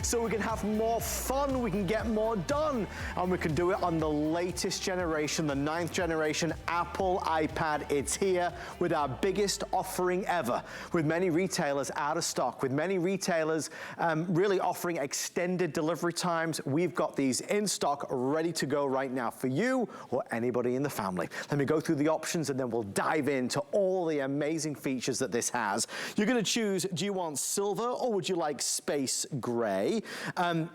So we can have more fun, we can get more done, and we can do it on the latest generation, the 9th generation Apple iPad. It's here with our biggest offering ever, with many retailers out of stock, with many retailers really offering extended delivery times. We've got these in stock, ready to go right now for you or anybody in the family. Let me go through the options and then we'll dive into all the amazing features that this has. You're gonna choose, do you want silver or would you like space gray?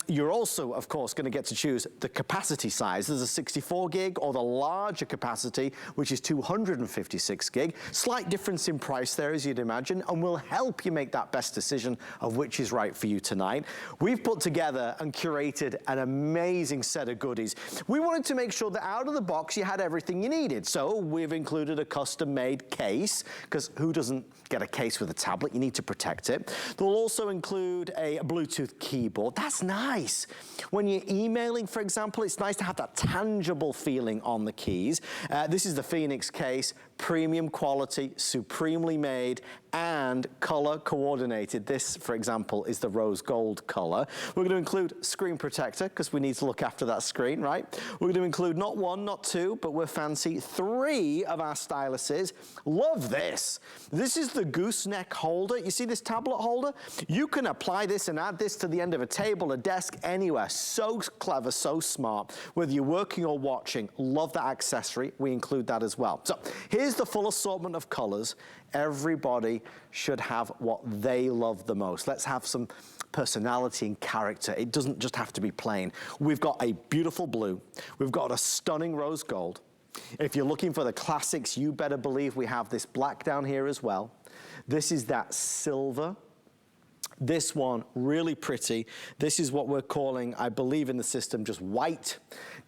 You're also, of course, going to get to choose the capacity size. There's a 64 gig or the larger capacity, which is 256 gig. Slight difference in price there, as you'd imagine, and will help you make that best decision of which is right for you tonight. We've put together and curated an amazing set of goodies. We wanted to make sure that out of the box you had everything you needed. So we've included a custom-made case, because who doesn't get a case with a tablet? You need to protect it. They'll also include a Bluetooth keyboard. That's nice. When you're emailing, for example, it's nice to have that tangible feeling on the keys. This is the Phoenix case, premium quality, supremely made, and color coordinated. This, for example, is the rose gold color. We're going to include screen protector because we need to look after that screen, right? We're going to include not one, not two, but we're fancy 3 of our styluses. Love this. This is the Gooseneck Holder. You see this tablet holder? You can apply this and add this to the end of a table, a desk, anywhere. So clever, so smart. Whether you're working or watching, love that accessory. We include that as well. So here's the full assortment of colors. Everybody should have what they love the most. Let's have some personality and character. It doesn't just have to be plain. We've got a beautiful blue. We've got a stunning rose gold. If you're looking for the classics, you better believe we have this black down here as well. This is that silver. This one, really pretty. This is what we're calling, I believe in the system, just white.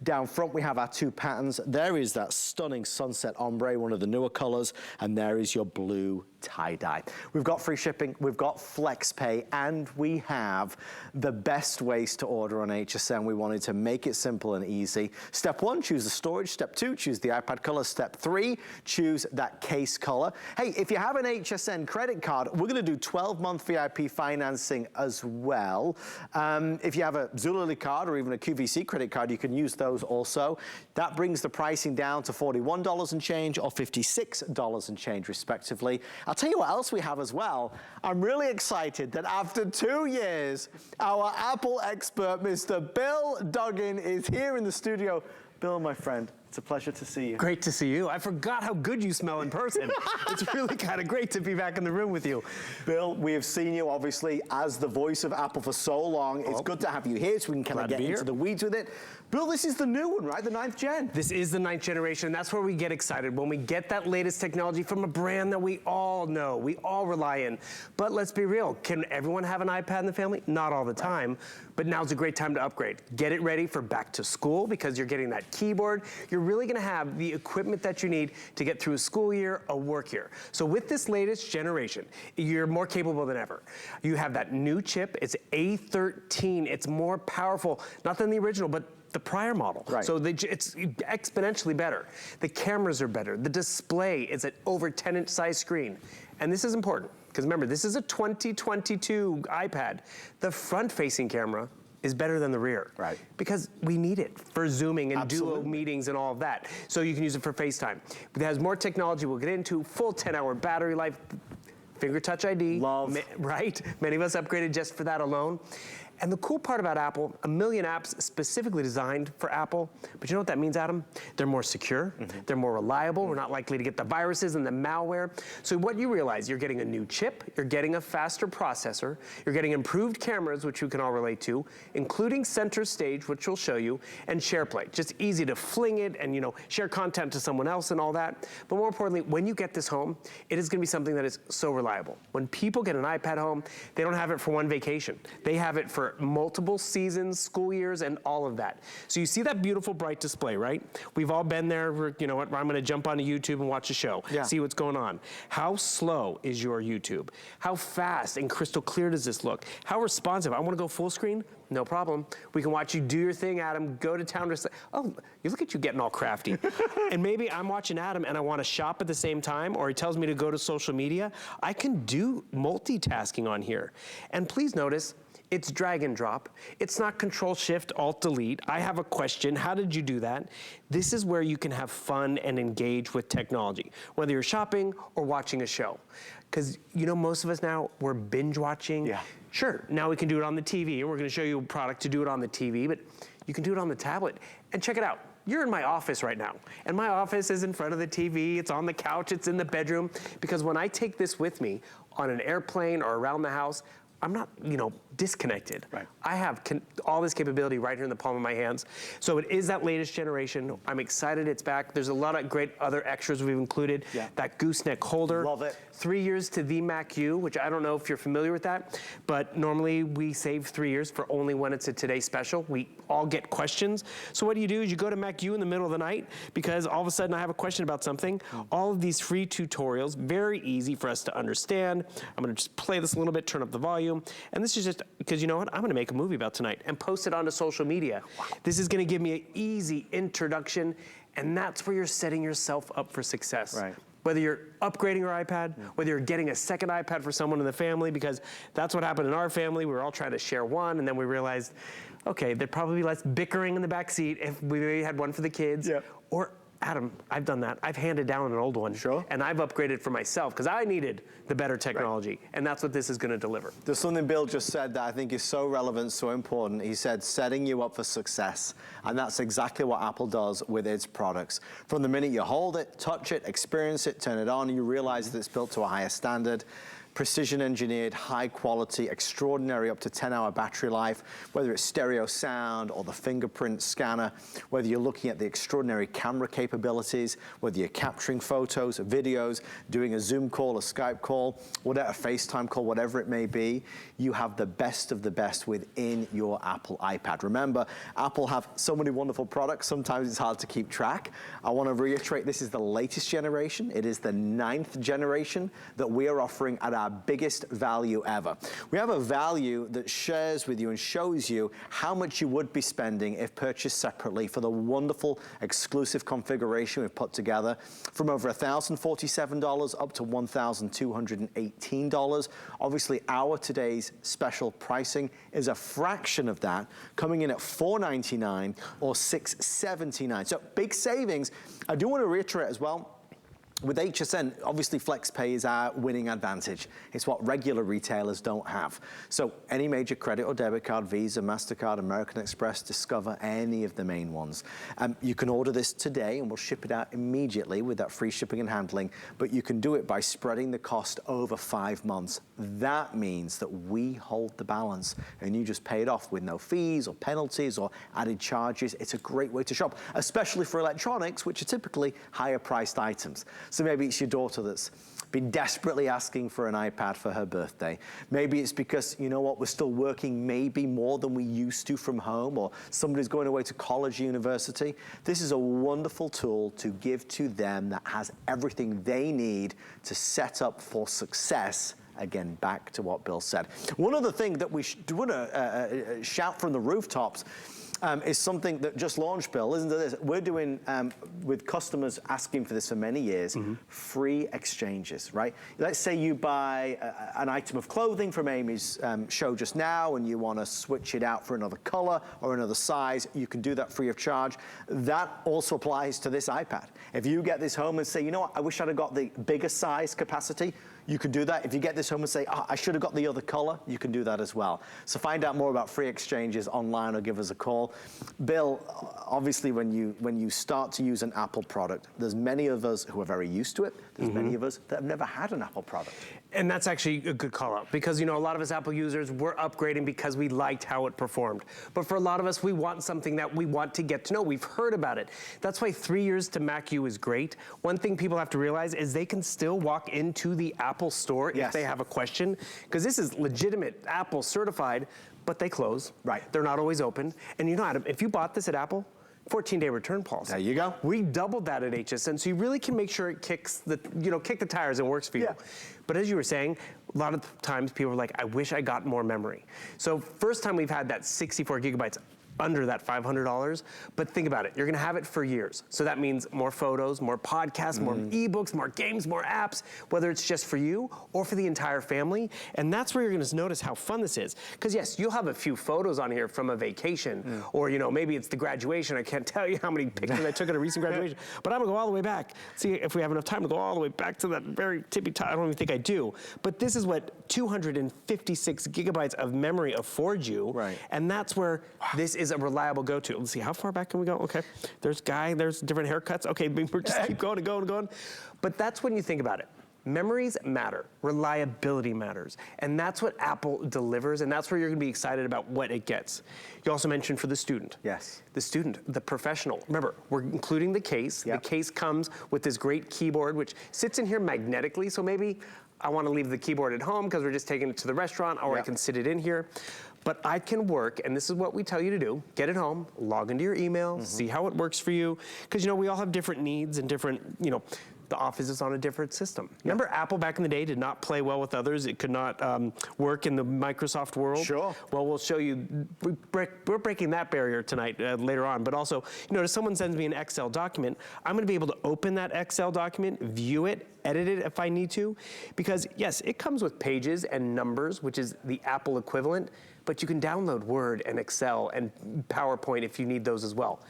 Down front, we have our 2 patterns. There is that stunning sunset ombre, one of the newer colors, and there is your blue tie-dye. We've got free shipping, we've got flex pay, and we have the best ways to order on HSN. We wanted to make it simple and easy. Step 1, choose the storage. Step 2, choose the iPad color. Step 3, choose that case color. Hey, if you have an HSN credit card, we're gonna do 12-month VIP financing as well. If you have a Zulily card or even a QVC credit card, you can use those also. That brings the pricing down to $41 and change or $56 and change respectively. I'll tell you what else we have as well. I'm really excited that after 2 years, our Apple expert, Mr. Bill Duggan, is here in the studio. Bill, my friend, it's a pleasure to see you. Great to see you. I forgot how good you smell in person. It's really kind of great to be back in the room with you. Bill, we have seen you obviously as the voice of Apple for so long. It's good to have you here so we can kind of get into the weeds with it. Bill, this is the new one, right? The 9th gen. This is the 9th generation. That's where we get excited, when we get that latest technology from a brand that we all know, we all rely on. But let's be real, can everyone have an iPad in the family? Not all the time, but now's a great time to upgrade. Get it ready for back to school because you're getting that keyboard. You're really gonna have the equipment that you need to get through a school year, a work year. So with this latest generation, you're more capable than ever. You have that new chip, it's A13, it's more powerful, not than the original, but the prior model. Right. So it's exponentially better. The cameras are better. The display is an over 10-inch size screen. And this is important, because remember, this is a 2022 iPad. The front-facing camera is better than the rear. Right. Because we need it for Zooming and duo meetings and all of that. So you can use it for FaceTime. But it has more technology we'll get into, full 10-hour battery life, finger touch ID. Love. Right? Many of us upgraded just for that alone. And the cool part about Apple, 1 million apps specifically designed for Apple, but you know what that means, Adam? They're more secure, they're more reliable, we're not likely to get the viruses and the malware. So what you realize, you're getting a new chip, you're getting a faster processor, you're getting improved cameras, which you can all relate to, including center stage, which we'll show you, and SharePlay. Just easy to fling it and, you know, share content to someone else and all that. But more importantly, when you get this home, it is gonna be something that is so reliable. When people get an iPad home, they don't have it for one vacation. They have it for multiple seasons, school years, and all of that. So you see that beautiful bright display, right? We've all been there. You know what? I'm gonna jump onto YouTube and watch a show, see what's going on. How slow is your YouTube? How fast and crystal clear does this look? How responsive? I wanna go full screen? No problem. We can watch you do your thing, Adam, go to town. Oh, you look at you getting all crafty. And maybe I'm watching Adam and I wanna shop at the same time, or he tells me to go to social media. I can do multitasking on here. And please notice, It's drag and drop. It's not Control Shift Alt Delete. I have a question. How did you do that? This is where you can have fun and engage with technology, whether you're shopping or watching a show. Because you know, most of us now, we're binge watching. Yeah. Sure, now we can do it on the TV, and we're gonna show you a product to do it on the TV, but you can do it on the tablet. And check it out. You're in my office right now, and my office is in front of the TV, it's on the couch, it's in the bedroom, because when I take this with me on an airplane or around the house, I'm not, you know, disconnected. Right. I have all this capability right here in the palm of my hands. So it is that latest generation. I'm excited it's back. There's a lot of great other extras we've included. Yeah. That Gooseneck Holder. Love it. 3 years to the Mac U, which I don't know if you're familiar with that, but normally we save 3 years for only when it's a Today Special. We all get questions. So what do is you go to Mac U in the middle of the night because all of a sudden I have a question about something. All of these free tutorials, very easy for us to understand. I'm gonna just play this a little bit, turn up the volume. And this is just, because you know what? I'm gonna make a movie about tonight and post it onto social media. Wow. This is gonna give me an easy introduction, and that's where you're setting yourself up for success. Right. Whether you're upgrading your iPad, whether you're getting a second iPad for someone in the family, because that's what happened in our family. We were all trying to share one, and then we realized, okay, there'd probably be less bickering in the back seat if we maybe had one for the kids. Yeah. Or Adam, I've done that. I've handed down an old one. Sure. And I've upgraded for myself because I needed the better technology. Right. And that's what this is going to deliver. There's something Bill just said that I think is so relevant, so important. He said, setting you up for success. And that's exactly what Apple does with its products. From the minute you hold it, touch it, experience it, turn it on, you realize that it's built to a higher standard. Precision engineered, high quality, extraordinary up to 10-hour battery life, whether it's stereo sound or the fingerprint scanner, whether you're looking at the extraordinary camera capabilities, whether you're capturing photos, videos, doing a Zoom call, a Skype call, whatever, a FaceTime call, whatever it may be, you have the best of the best within your Apple iPad. Remember, Apple have so many wonderful products, sometimes it's hard to keep track. I want to reiterate, this is the latest generation. It is the 9th generation that we are offering at our biggest value ever. We have a value that shares with you and shows you how much you would be spending if purchased separately for the wonderful exclusive configuration we've put together, from over $1,047 up to $1,218. Obviously, our today's special pricing is a fraction of that, coming in at $499 or $679. So big savings. I do want to reiterate as well, with HSN, obviously FlexPay is our winning advantage. It's what regular retailers don't have. So any major credit or debit card, Visa, MasterCard, American Express, Discover, any of the main ones. You can order this today and we'll ship it out immediately with that free shipping and handling, but you can do it by spreading the cost over 5 months. That means that we hold the balance and you just pay it off with no fees or penalties or added charges. It's a great way to shop, especially for electronics, which are typically higher priced items. So maybe it's your daughter that's been desperately asking for an iPad for her birthday. Maybe it's because, you know what, we're still working maybe more than we used to from home, or somebody's going away to college or university. This is a wonderful tool to give to them that has everything they need to set up for success. Again, back to what Bill said. One other thing that we want to shout from the rooftops is something that just launched, Bill. Listen to this. We're doing, with customers asking for this for many years, free exchanges, right? Let's say you buy an item of clothing from Amy's show just now and you want to switch it out for another color or another size. You can do that free of charge. That also applies to this iPad. If you get this home and say, you know what, I wish I'd have got the bigger size capacity, you can do that. If you get this home and say, oh, I should have got the other color, you can do that as well. So find out more about free exchanges online or give us a call. Bill, obviously when you start to use an Apple product, there's many of us who are very used to it. There's many of us that have never had an Apple product. And that's actually a good call out because, you know, a lot of us Apple users, we're upgrading because we liked how it performed. But for a lot of us, we want something that we want to get to know. We've heard about it. That's why 3 years to Mac U is great. One thing people have to realize is they can still walk into the Apple store if they have a question, because this is legitimate Apple certified, but they close. Right. They're not always open. And you know, Adam, if you bought this at Apple, 14-day return policy. There you go. We doubled that at HSN, so you really can make sure it kicks the, kick the tires and works for you. But as you were saying, a lot of times people are like, I wish I got more memory. So first time we've had that 64 gigabytes, under that $500, but think about it, you're gonna have it for years. So that means more photos, more podcasts, more ebooks, more games, more apps, whether it's just for you or for the entire family. And that's where you're gonna notice how fun this is. Because yes, you'll have a few photos on here from a vacation, or maybe it's the graduation. I can't tell you how many pictures I took at a recent graduation, but I'm gonna go all the way back. See if we have enough time to go all the way back to that very tippy top. I don't even think I do. But this is what 256 gigabytes of memory affords you. Right. And that's where this is a reliable go-to. Let's see, how far back can we go? Okay, there's different haircuts. Okay, we're just keep going and going and going. But that's when you think about it. Memories matter, reliability matters, and that's what Apple delivers, and that's where you're gonna be excited about what it gets. You also mentioned for the student. Yes. The student, the professional. Remember, we're including the case. Yep. The case comes with this great keyboard, which sits in here magnetically, so maybe I wanna leave the keyboard at home because we're just taking it to the restaurant, or I can sit it in here. But I can work, and this is what we tell you to do, get it home, log into your email, see how it works for you, because we all have different needs and different, the office is on a different system. Remember Apple back in the day did not play well with others. It could not work in the Microsoft world. Sure. Well, we'll show you, we're breaking that barrier tonight later on, but also, if someone sends me an Excel document, I'm gonna be able to open that Excel document, view it, edit it if I need to, because yes, it comes with pages and numbers, which is the Apple equivalent, but you can download Word and Excel and PowerPoint if you need those as well.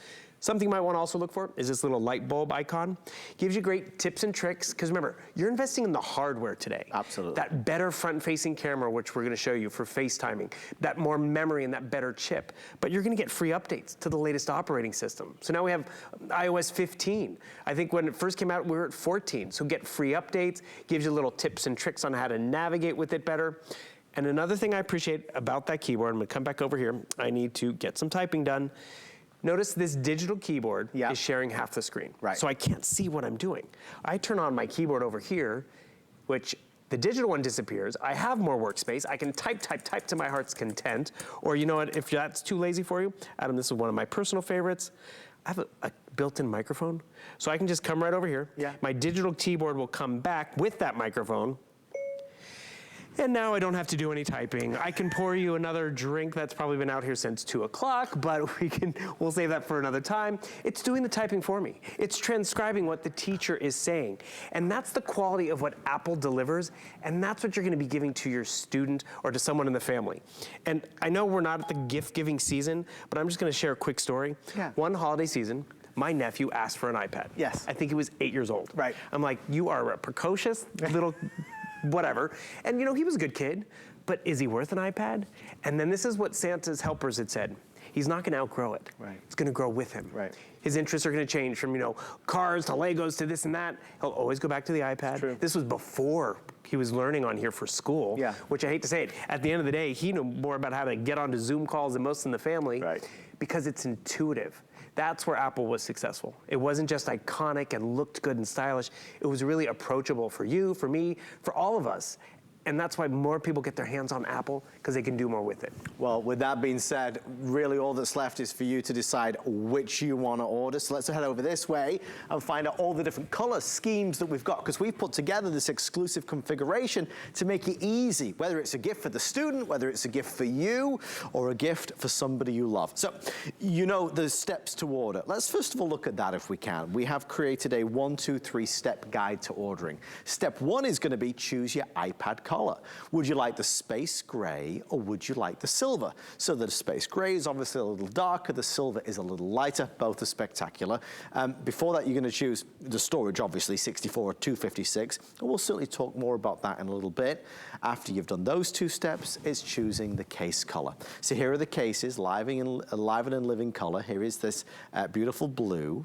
Something you might want to also look for is this little light bulb icon. Gives you great tips and tricks, because remember, you're investing in the hardware today. Absolutely. That better front-facing camera, which we're going to show you for FaceTiming, that more memory and that better chip. But you're going to get free updates to the latest operating system. So now we have iOS 15. I think when it first came out, we were at 14. So get free updates, gives you little tips and tricks on how to navigate with it better. And another thing I appreciate about that keyboard, I'm gonna come back over here. I need to get some typing done. Notice this digital keyboard is sharing half the screen. Right. So I can't see what I'm doing. I turn on my keyboard over here, which the digital one disappears. I have more workspace. I can type to my heart's content. Or you know what, if that's too lazy for you, Adam, this is one of my personal favorites. I have a built-in microphone. So I can just come right over here. Yeah. My digital keyboard will come back with that microphone. And now I don't have to do any typing. I can pour you another drink that's probably been out here since 2 o'clock, but we'll save that for another time. It's doing the typing for me. It's transcribing what the teacher is saying. And that's the quality of what Apple delivers, and that's what you're gonna be giving to your student or to someone in the family. And I know we're not at the gift-giving season, but I'm just gonna share a quick story. Yeah. One holiday season, my nephew asked for an iPad. Yes. I think he was 8 years old. Right. I'm like, you are a precocious little whatever. And he was a good kid, but is he worth an iPad? And then this is what Santa's helpers had said. He's not gonna outgrow it. Right. It's gonna grow with him. Right. His interests are gonna change from, cars to Legos to this and that. He'll always go back to the iPad. True. This was before he was learning on here for school, which I hate to say it. At the end of the day, he knew more about how to get onto Zoom calls than most in the family because it's intuitive. That's where Apple was successful. It wasn't just iconic and looked good and stylish. It was really approachable for you, for me, for all of us. And that's why more people get their hands on Apple, because they can do more with it. Well, with that being said, really all that's left is for you to decide which you want to order. So let's head over this way and find out all the different color schemes that we've got, because we've put together this exclusive configuration to make it easy, whether it's a gift for the student, whether it's a gift for you, or a gift for somebody you love. So, there's steps to order. Let's first of all look at that if we can. We have created a 1, 2, 3 step guide to ordering. Step 1 is going to be choose your iPad color. Would you like the space gray or would you like the silver? So the space gray is obviously a little darker, the silver is a little lighter, both are spectacular. Before that, you're going to choose the storage, obviously 64 or 256, and we'll certainly talk more about that in a little bit. After you've done those 2 steps, it's choosing the case color. So here are the cases, live and living color. Here is this beautiful blue.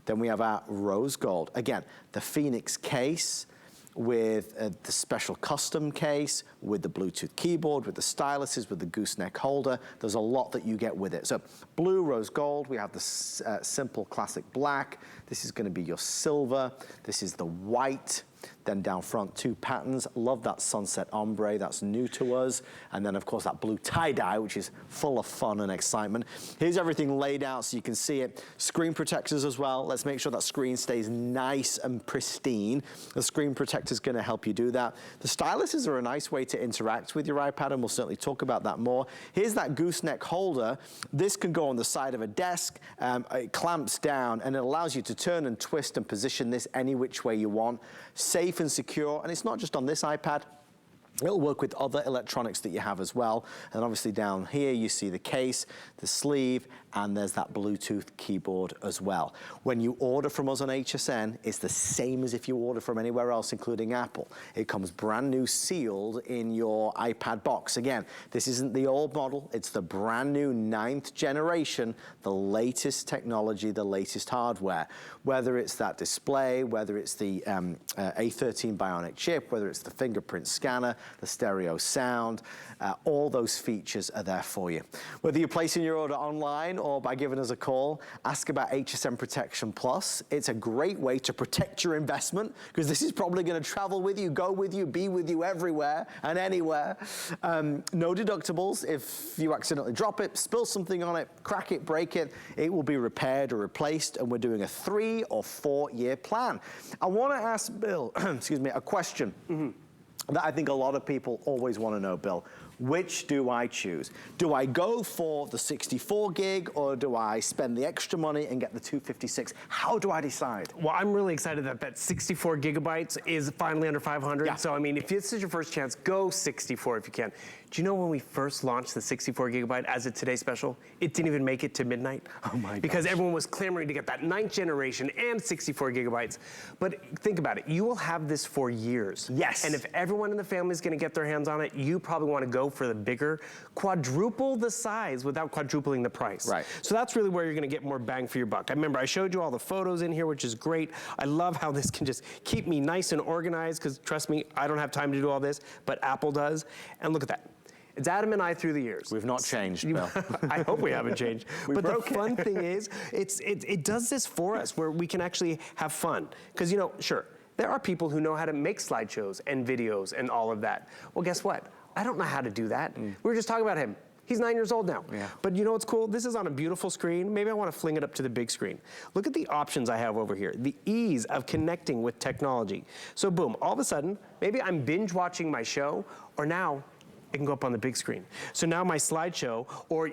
Then we have our rose gold. Again, the Phoenix case, with the special custom case, with the Bluetooth keyboard, with the styluses, with the gooseneck holder. There's a lot that you get with it. So blue, rose gold, we have the simple classic black. This is gonna be your silver. This is the white. Then down front, 2 patterns. Love that sunset ombre, that's new to us. And then of course that blue tie-dye, which is full of fun and excitement. Here's everything laid out so you can see it. Screen protectors as well. Let's make sure that screen stays nice and pristine. The screen protector is going to help you do that. The styluses are a nice way to interact with your iPad, and we'll certainly talk about that more. Here's that gooseneck holder. This can go on the side of a desk. It clamps down and it allows you to turn and twist and position this any which way you want. Safe and secure, and it's not just on this iPad. It'll work with other electronics that you have as well. And obviously down here you see the case, the sleeve, and there's that Bluetooth keyboard as well. When you order from us on HSN, it's the same as if you order from anywhere else, including Apple. It comes brand new sealed in your iPad box. Again, this isn't the old model, it's the brand new 9th generation, the latest technology, the latest hardware. Whether it's that display, whether it's the A13 Bionic chip, whether it's the fingerprint scanner, the stereo sound, all those features are there for you. Whether you're placing your order online or by giving us a call, ask about HSN Protection Plus. It's a great way to protect your investment because this is probably going to travel with you, go with you, be with you everywhere and anywhere. No deductibles. If you accidentally drop it, spill something on it, crack it, break it, it will be repaired or replaced, and we're doing a 3 or 4 year plan. I want to ask Bill, excuse me, a question. That I think a lot of people always want to know, Bill. Which do I choose? Do I go for the 64 gig or do I spend the extra money and get the 256? How do I decide? Well, I'm really excited that that 64 gigabytes is finally under 500. Yeah. So, I mean, if this is your first chance, go 64 if you can. Do you know when we first launched the 64 gigabyte as a Today Special, it didn't even make it to midnight? Oh my gosh. Because everyone was clamoring to get that 9th generation and 64 gigabytes. But think about it, you will have this for years. Yes. And if everyone in the family is gonna get their hands on it, you probably wanna go for the bigger, quadruple the size without quadrupling the price. Right. So that's really where you're gonna get more bang for your buck. I remember I showed you all the photos in here, which is great. I love how this can just keep me nice and organized, because trust me, I don't have time to do all this, but Apple does. And look at that. It's Adam and I through the years. We've not changed, Bill. I hope we haven't changed. But the fun thing is, it does this for us where we can actually have fun. Because, you know, sure, there are people who know how to make slideshows and videos and all of that. Well, guess what? I don't know how to do that. We were just talking about him. He's 9 years old now. Yeah. But you know what's cool? This is on a beautiful screen. Maybe I want to fling it up to the big screen. Look at the options I have over here. The ease of connecting with technology. So boom, all of a sudden, maybe I'm binge watching my show, or now it can go up on the big screen. So now my slideshow, or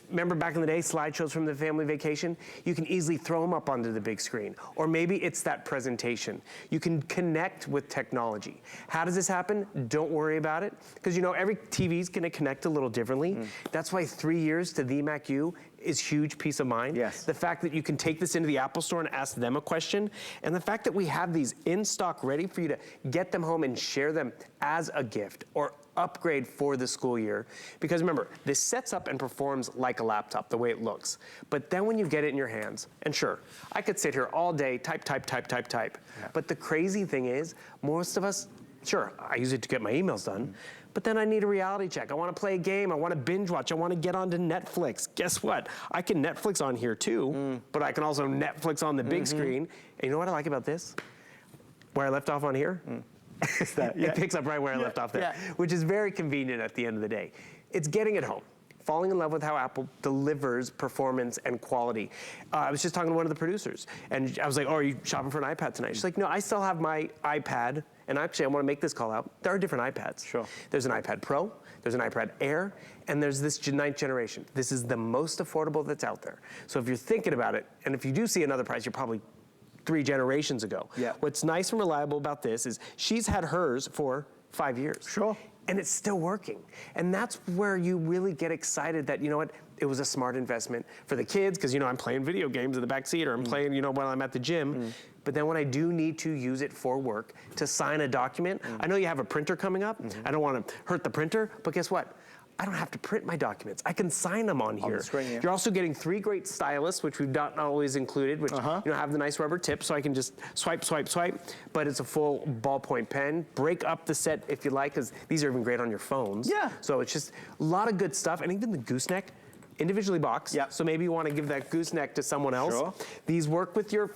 remember back in the day, slideshows from the family vacation? You can easily throw them up onto the big screen. Or maybe it's that presentation. You can connect with technology. How does this happen? Don't worry about it. Because you know, every TV is gonna connect a little differently. That's why 3 years to the Mac U is huge peace of mind. Yes. The fact that you can take this into the Apple Store and ask them a question, and the fact that we have these in stock ready for you to get them home and share them as a gift or upgrade for the school year. Because remember, this sets up and performs like a laptop, the way it looks. But then when you get it in your hands, and sure, I could sit here all day, type. Yeah. But the crazy thing is, most of us, sure, I use it to get my emails done, but then I need a reality check. I want to play a game. I want to binge watch. I want to get onto Netflix. Guess what? I can Netflix on here too, but I can also Netflix on the big screen. And you know what I like about this? Where I left off on here? It picks up right where I left off there, which is very convenient at the end of the day. It's getting it home. Falling in love with how Apple delivers performance and quality. I was just talking to one of the producers, and I was like, oh, are you shopping for an iPad tonight? She's like, no, I still have my iPad, and actually, I want to make this call out. There are different iPads. Sure. There's an iPad Pro, there's an iPad Air, and there's this 9th generation. This is the most affordable that's out there. So if you're thinking about it, and if you do see another price, you're probably 3 generations ago. Yeah. What's nice and reliable about this is she's had hers for 5 years. Sure. And it's still working. And that's where you really get excited that, you know what, it was a smart investment for the kids, because, you know, I'm playing video games in the back seat, or I'm playing, you know, while I'm at the gym. But then when I do need to use it for work, to sign a document, I know you have a printer coming up. I don't want to hurt the printer, but guess what? I don't have to print my documents. I can sign them on here. On the screen, yeah. You're also getting 3 great stylus, which we've not always included, which you know, have the nice rubber tip, so I can just swipe. But it's a full ballpoint pen. Break up the set if you like, because these are even great on your phones. Yeah. So it's just a lot of good stuff, and even the gooseneck. individually boxed. Yep. So maybe you want to give that gooseneck to someone else. Sure. These work with your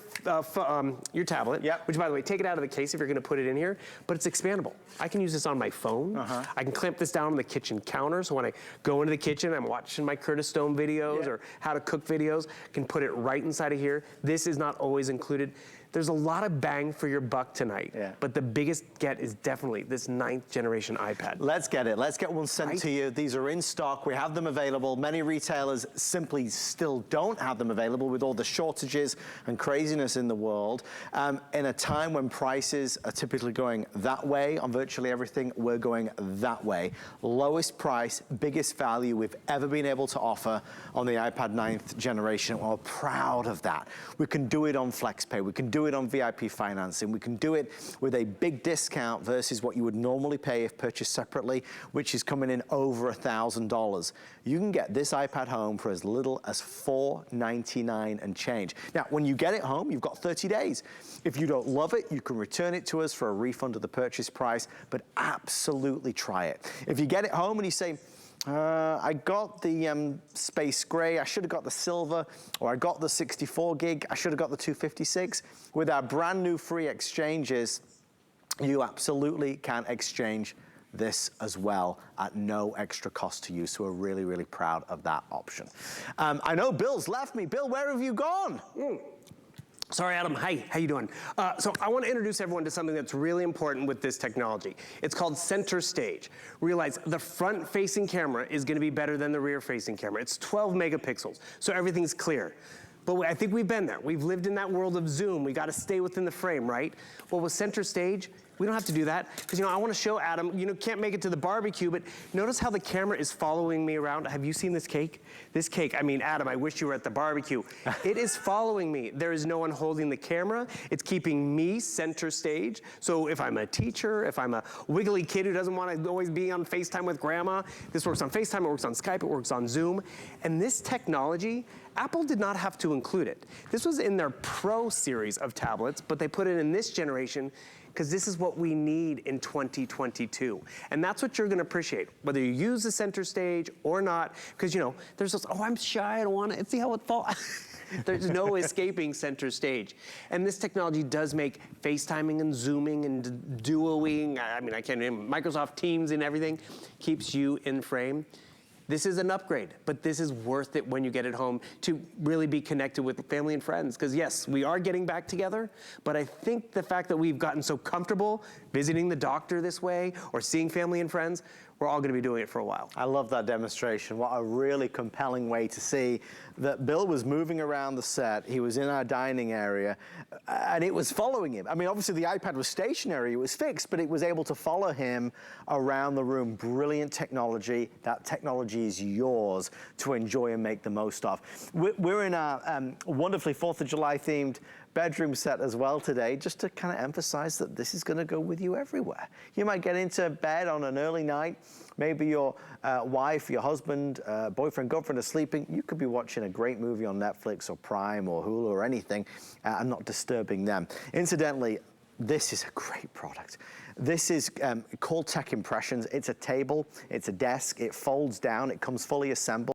tablet, Yep. which by the way, take it out of the case if you're going to put it in here, but it's expandable. I can use this on my phone. I can clamp this down on the kitchen counter, so when I go into the kitchen, I'm watching my Curtis Stone videos or how to cook videos, I can put it right inside of here. This is not always included. There's a lot of bang for your buck tonight, but the biggest get is definitely this 9th generation iPad. Let's get it. Let's get one sent to you. These are in stock. We have them available. Many retailers simply still don't have them available with all the shortages and craziness in the world. In a time when prices are typically going that way on virtually everything, we're going that way. Lowest price, biggest value we've ever been able to offer on the iPad 9th generation. We're proud of that. We can do it on FlexPay. We can do it on VIP financing. We can do it with a big discount versus what you would normally pay if purchased separately, which is coming in over $1,000. You can get this iPad home for as little as $499 and change. Now, when you get it home, you've got 30 days. If you don't love it, you can return it to us for a refund of the purchase price, but absolutely try it. If you get it home and you say, I got the space gray, I should have got the silver, or I got the 64 gig, I should have got the 256. With our brand new free exchanges, you absolutely can exchange this as well at no extra cost to you. So we're really, really proud of that option. I know Bill's left me. Bill, where have you gone? Sorry, Adam. Hi, how you doing? So I want to introduce everyone to something that's really important with this technology. It's called Center Stage. Realize the front-facing camera is going to be better than the rear-facing camera. It's 12 megapixels, so everything's clear. But I think we've been there. We've lived in that world of zoom. We got to stay within the frame, right? Well, with Center Stage, we don't have to do that because, I want to show Adam, can't make it to the barbecue, but notice how the camera is following me around. Have you seen this cake? This cake, Adam, I wish you were at the barbecue. It is following me. There is no one holding the camera. It's keeping me center stage. So if I'm a teacher, if I'm a wiggly kid who doesn't want to always be on FaceTime with grandma, this works on FaceTime, it works on Skype, it works on Zoom. And this technology, Apple did not have to include it. This was in their Pro series of tablets, but they put it in this generation because this is what we need in 2022. And that's what you're gonna appreciate, whether you use the Center Stage or not, because there's this, I'm shy, I don't wanna, see how it falls. There's no escaping Center Stage. And this technology does make FaceTiming and Zooming and duoing, I can't even, Microsoft Teams and everything, keeps you in frame. This is an upgrade, but this is worth it when you get it home to really be connected with family and friends. Because yes, we are getting back together, but I think the fact that we've gotten so comfortable visiting the doctor this way or seeing family and friends, we're all gonna be doing it for a while. I love that demonstration. What a really compelling way to see that Bill was moving around the set. He was in our dining area and it was following him. Obviously the iPad was stationary, it was fixed, but it was able to follow him around the room. Brilliant technology. That technology is yours to enjoy and make the most of. We're in our wonderfully 4th of July themed bedroom set as well today, just to kind of emphasize that this is going to go with you everywhere. You might get into bed on an early night, maybe your wife, your husband, boyfriend, girlfriend are sleeping. You could be watching a great movie on Netflix or Prime or Hulu or anything and not disturbing them. Incidentally, this is a great product. This is called Tech Impressions. It's a table, it's a desk, it folds down, it comes fully assembled.